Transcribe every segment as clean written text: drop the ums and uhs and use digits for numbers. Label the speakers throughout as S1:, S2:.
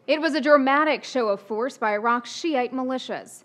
S1: It was a dramatic show of force by Iraq's Shiite militias.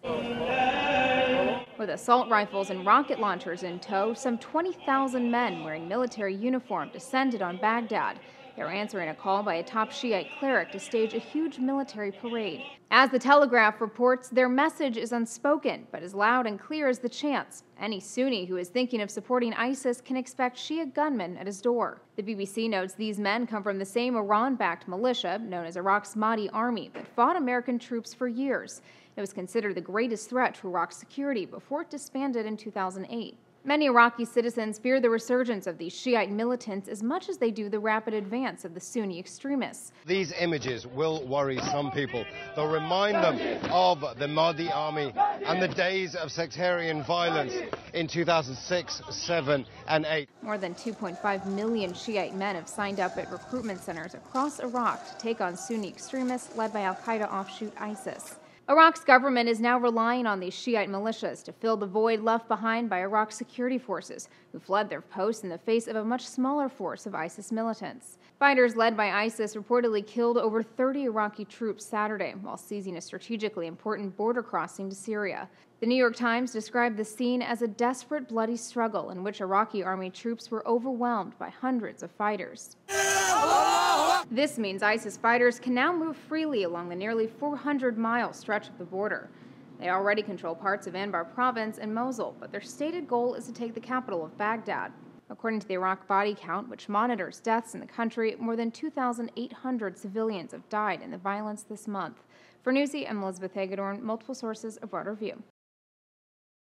S1: With assault rifles and rocket launchers in tow, some 20,000 men wearing military uniform descended on Baghdad. They were answering a call by a top Shiite cleric to stage a huge military parade. As the Telegraph reports, their message is unspoken, but as loud and clear as the chants. Any Sunni who is thinking of supporting ISIS can expect Shia gunmen at his door. The BBC notes these men come from the same Iran-backed militia, known as Iraq's Mahdi Army, that fought American troops for years. It was considered the greatest threat to Iraq's security before it disbanded in 2008. Many Iraqi citizens fear the resurgence of these Shiite militants as much as they do the rapid advance of the Sunni extremists.
S2: These images will worry some people. They'll remind them of the Mahdi army and the days of sectarian violence in 2006, 7, and 8.
S1: More than 2.5 million Shiite men have signed up at recruitment centers across Iraq to take on Sunni extremists led by al-Qaeda offshoot ISIS. Iraq's government is now relying on these Shiite militias to fill the void left behind by Iraq's security forces, who fled their posts in the face of a much smaller force of ISIS militants. Fighters led by ISIS reportedly killed over 30 Iraqi troops Saturday while seizing a strategically important border crossing to Syria. The New York Times described the scene as a desperate, bloody struggle in which Iraqi army troops were overwhelmed by hundreds of fighters. This means ISIS fighters can now move freely along the nearly 400-mile stretch of the border. They already control parts of Anbar province and Mosul, but their stated goal is to take the capital of Baghdad. According to the Iraq Body Count, which monitors deaths in the country, more than 2,800 civilians have died in the violence this month. For Newsy, I'm Elizabeth Hagedorn, multiple sources, a broader view.